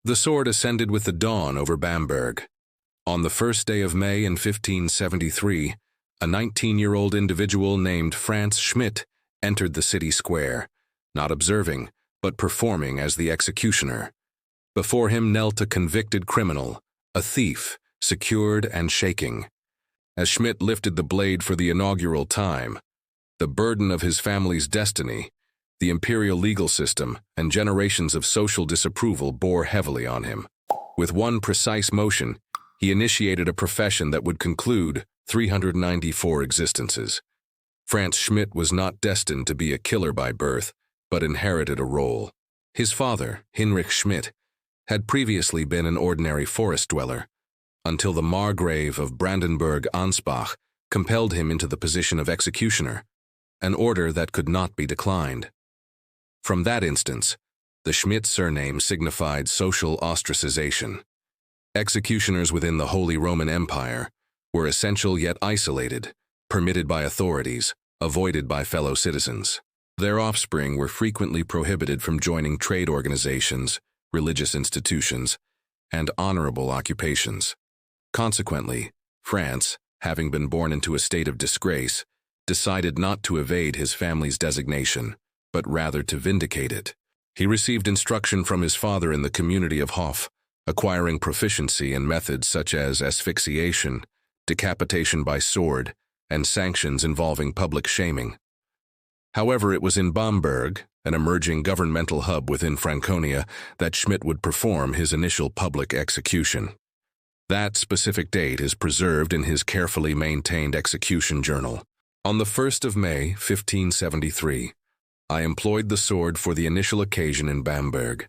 The sword ascended with the dawn over Bamberg. On the first day of May in 1573, a 19-year-old individual named Franz Schmidt entered the city square, not observing, but performing as the executioner. Before him knelt a convicted criminal, a thief, secured and shaking. As Schmidt lifted the blade for the inaugural time, the burden of his family's destiny, the imperial legal system, and generations of social disapproval bore heavily on him. With one precise motion, he initiated a profession that would conclude 394 existences. Franz Schmidt was not destined to be a killer by birth, but inherited a role. His father, Heinrich Schmidt, had previously been an ordinary forest dweller, until the Margrave of Brandenburg-Ansbach compelled him into the position of executioner, an order that could not be declined. From that instance, the Schmidt surname signified social ostracization. Executioners within the Holy Roman Empire were essential yet isolated, permitted by authorities, avoided by fellow citizens. Their offspring were frequently prohibited from joining trade organizations, religious institutions, and honorable occupations. Consequently, France, having been born into a state of disgrace, decided not to evade his family's designation, but rather to vindicate it. He received instruction from his father in the community of Hof, acquiring proficiency in methods such as asphyxiation, decapitation by sword, and sanctions involving public shaming. However, it was in Bamberg, an emerging governmental hub within Franconia, that Schmidt would perform his initial public execution. That specific date is preserved in his carefully maintained execution journal. On the 1st of May, 1573, I employed the sword for the initial occasion in Bamberg.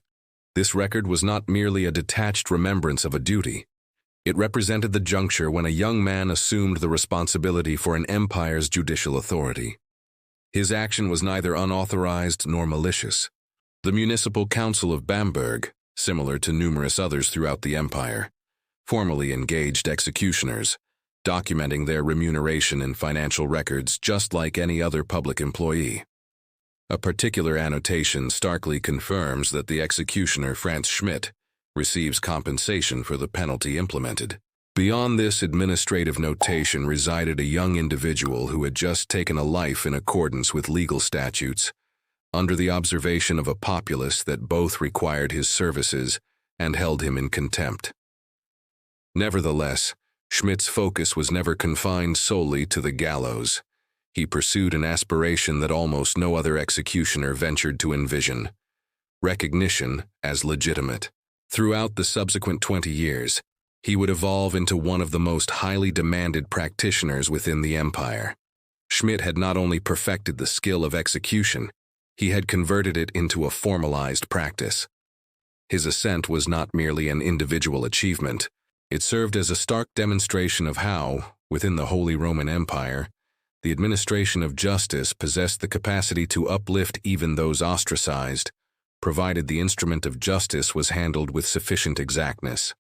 This record was not merely a detached remembrance of a duty. It represented the juncture when a young man assumed the responsibility for an empire's judicial authority. His action was neither unauthorized nor malicious. The municipal council of Bamberg, similar to numerous others throughout the empire, formally engaged executioners, documenting their remuneration in financial records just like any other public employee. A particular annotation starkly confirms that the executioner Franz Schmidt receives compensation for the penalty implemented. Beyond this administrative notation resided a young individual who had just taken a life in accordance with legal statutes, under the observation of a populace that both required his services and held him in contempt. Nevertheless, Schmidt's focus was never confined solely to the gallows. He pursued an aspiration that almost no other executioner ventured to envision: recognition as legitimate. Throughout the subsequent 20 years, he would evolve into one of the most highly demanded practitioners within the empire. Schmidt had not only perfected the skill of execution, he had converted it into a formalized practice. His ascent was not merely an individual achievement. It served as a stark demonstration of how, within the Holy Roman Empire, the administration of justice possessed the capacity to uplift even those ostracized, provided the instrument of justice was handled with sufficient exactness.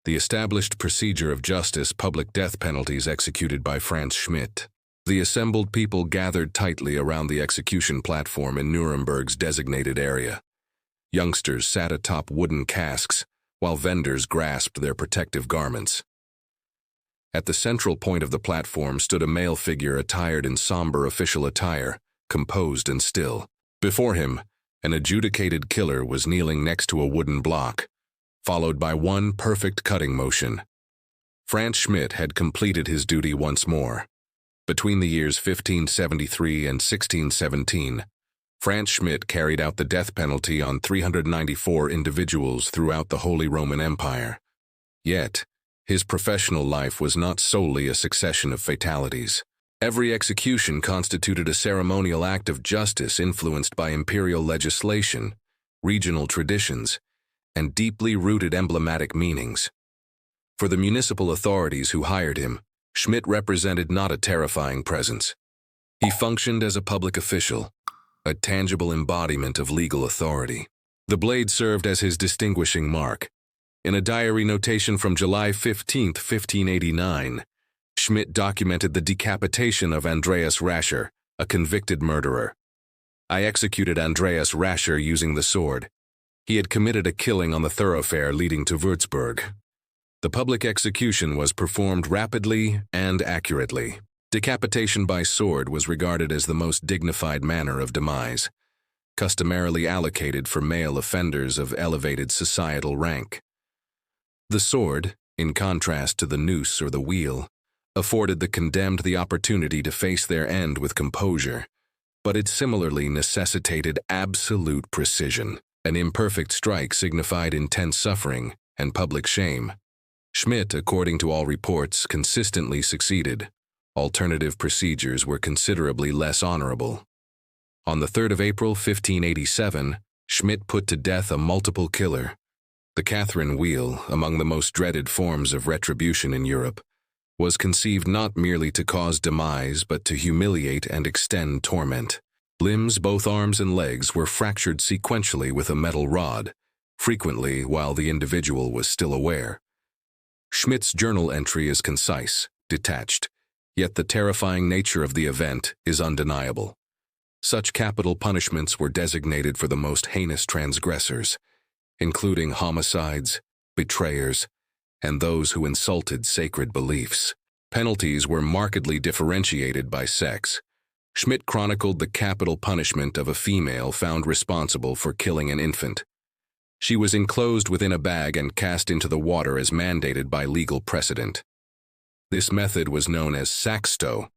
The established procedure of justice, public death penalties executed by Franz Schmidt. The assembled people gathered tightly around the execution platform in Nuremberg's designated area. Youngsters sat atop wooden casks, while vendors grasped their protective garments. At the central point of the platform stood a male figure attired in somber official attire, composed and still. Before him, an adjudicated killer was kneeling next to a wooden block, followed by one perfect cutting motion. Franz Schmidt had completed his duty once more. Between the years 1573 and 1617, Franz Schmidt carried out the death penalty on 394 individuals throughout the Holy Roman Empire. Yet, his professional life was not solely a succession of fatalities. Every execution constituted a ceremonial act of justice influenced by imperial legislation, regional traditions, and deeply rooted emblematic meanings. For the municipal authorities who hired him, Schmidt represented not a terrifying presence. He functioned as a public official, a tangible embodiment of legal authority. The blade served as his distinguishing mark. In a diary notation from July 15, 1589, Schmidt documented the decapitation of Andreas Rascher, a convicted murderer. I executed Andreas Rascher using the sword. He had committed a killing on the thoroughfare leading to Würzburg. The public execution was performed rapidly and accurately. Decapitation by sword was regarded as the most dignified manner of demise, customarily allocated for male offenders of elevated societal rank. The sword, in contrast to the noose or the wheel, afforded the condemned the opportunity to face their end with composure, but it similarly necessitated absolute precision. An imperfect strike signified intense suffering and public shame. Schmidt, according to all reports, consistently succeeded. Alternative procedures were considerably less honorable. On the 3rd of April, 1587, Schmidt put to death a multiple killer. The Catherine wheel, among the most dreaded forms of retribution in Europe, was conceived not merely to cause demise but to humiliate and extend torment. Limbs, both arms and legs, were fractured sequentially with a metal rod, frequently while the individual was still aware. Schmidt's journal entry is concise, detached, yet the terrifying nature of the event is undeniable. Such capital punishments were designated for the most heinous transgressors, including homicides, betrayers, and those who insulted sacred beliefs. Penalties were markedly differentiated by sex. Schmidt chronicled the capital punishment of a female found responsible for killing an infant. She was enclosed within a bag and cast into the water as mandated by legal precedent. This method was known as sackstow,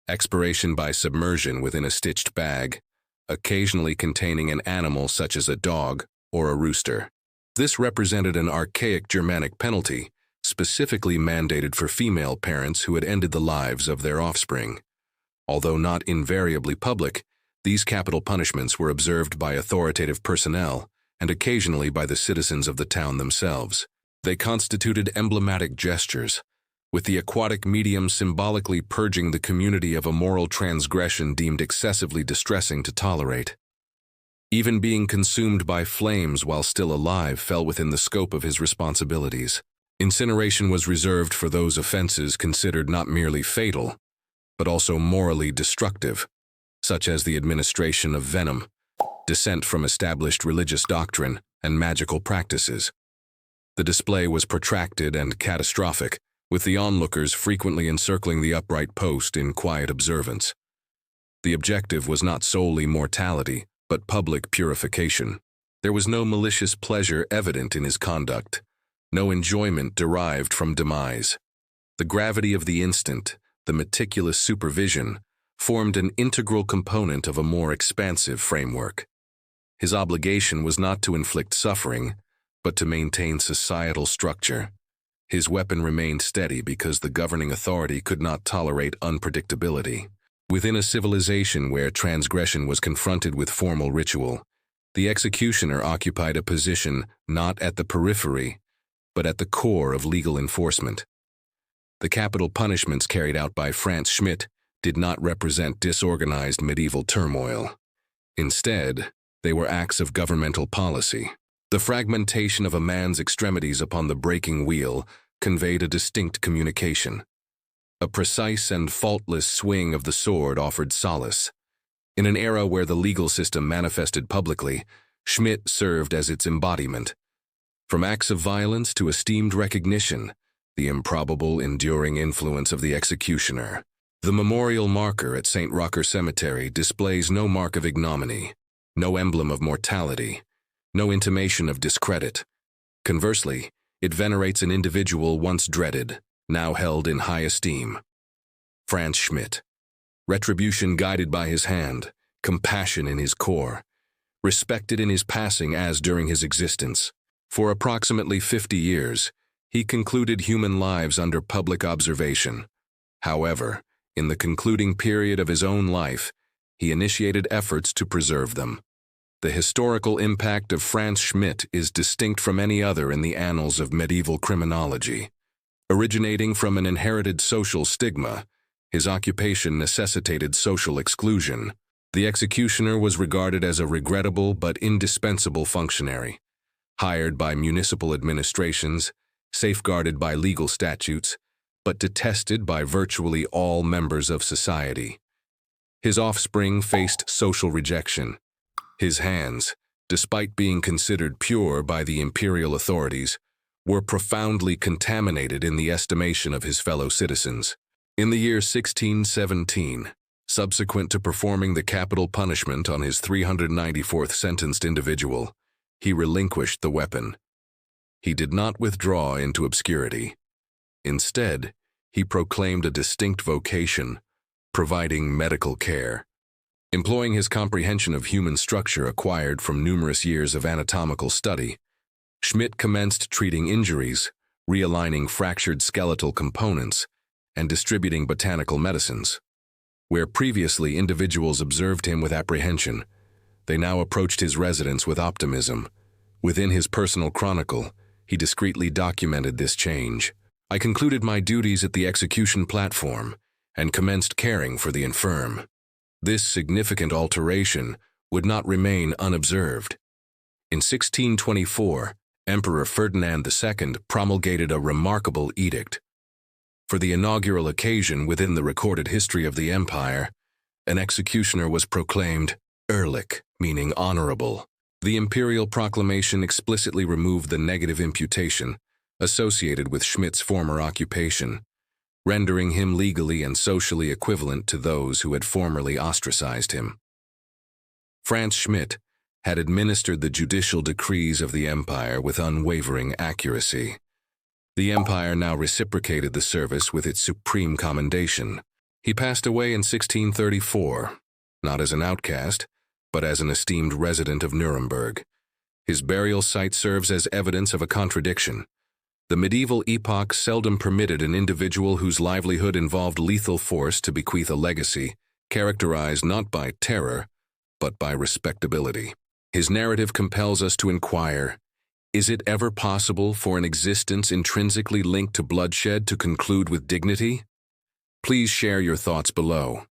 expiration by submersion within a stitched bag, occasionally containing an animal such as a dog or a rooster. This represented an archaic Germanic penalty, specifically mandated for female parents who had ended the lives of their offspring. Although not invariably public, these capital punishments were observed by authoritative personnel and occasionally by the citizens of the town themselves. They constituted emblematic gestures, with the aquatic medium symbolically purging the community of a moral transgression deemed excessively distressing to tolerate. Even being consumed by flames while still alive fell within the scope of his responsibilities. Incineration was reserved for those offenses considered not merely fatal, but also morally destructive, such as the administration of venom, dissent from established religious doctrine, and magical practices. The display was protracted and catastrophic, with the onlookers frequently encircling the upright post in quiet observance. The objective was not solely mortality, but public purification. There was no malicious pleasure evident in his conduct, no enjoyment derived from demise. The gravity of the instant, the meticulous supervision, formed an integral component of a more expansive framework. His obligation was not to inflict suffering, but to maintain societal structure. His weapon remained steady because the governing authority could not tolerate unpredictability. Within a civilization where transgression was confronted with formal ritual, the executioner occupied a position not at the periphery, but at the core of legal enforcement. The capital punishments carried out by Franz Schmidt did not represent disorganized medieval turmoil. Instead, they were acts of governmental policy. The fragmentation of a man's extremities upon the breaking wheel conveyed a distinct communication. A precise and faultless swing of the sword offered solace. In an era where the legal system manifested publicly, Schmidt served as its embodiment. From acts of violence to esteemed recognition, the improbable, enduring influence of the executioner. The memorial marker at St. Rocher Cemetery displays no mark of ignominy, no emblem of mortality, no intimation of discredit. Conversely, it venerates an individual once dreaded, now held in high esteem. Franz Schmidt. Retribution guided by his hand, compassion in his core, respected in his passing as during his existence. For approximately 50 years, he concluded human lives under public observation. However, in the concluding period of his own life, he initiated efforts to preserve them. The historical impact of Franz Schmidt is distinct from any other in the annals of medieval criminology. Originating from an inherited social stigma, his occupation necessitated social exclusion. The executioner was regarded as a regrettable but indispensable functionary, hired by municipal administrations, safeguarded by legal statutes, but detested by virtually all members of society. His offspring faced social rejection. His hands, despite being considered pure by the imperial authorities, were profoundly contaminated in the estimation of his fellow citizens. In the year 1617, subsequent to performing the capital punishment on his 394th sentenced individual, he relinquished the weapon. He did not withdraw into obscurity. Instead, he proclaimed a distinct vocation, providing medical care. Employing his comprehension of human structure acquired from numerous years of anatomical study, Schmidt commenced treating injuries, realigning fractured skeletal components, and distributing botanical medicines. Where previously individuals observed him with apprehension, they now approached his residence with optimism. Within his personal chronicle, he discreetly documented this change. "I concluded my duties at the execution platform and commenced caring for the infirm." This significant alteration would not remain unobserved. In 1624, Emperor Ferdinand II promulgated a remarkable edict. For the inaugural occasion within the recorded history of the empire, an executioner was proclaimed ehrlich, meaning honorable. The imperial proclamation explicitly removed the negative imputation associated with Schmidt's former occupation, rendering him legally and socially equivalent to those who had formerly ostracized him. Franz Schmidt had administered the judicial decrees of the empire with unwavering accuracy. The empire now reciprocated the service with its supreme commendation. He passed away in 1634, not as an outcast, but as an esteemed resident of Nuremberg. His burial site serves as evidence of a contradiction. The medieval epoch seldom permitted an individual whose livelihood involved lethal force to bequeath a legacy characterized not by terror, but by respectability. His narrative compels us to inquire, is it ever possible for an existence intrinsically linked to bloodshed to conclude with dignity? Please share your thoughts below.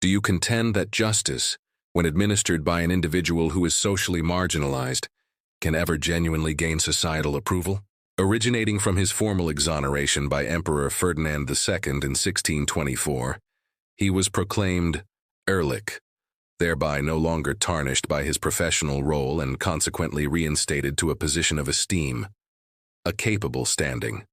Do you contend that justice, when administered by an individual who is socially marginalized, can ever genuinely gain societal approval? Originating from his formal exoneration by Emperor Ferdinand II in 1624, he was proclaimed ehrlich, thereby no longer tarnished by his professional role and consequently reinstated to a position of esteem, a capable standing.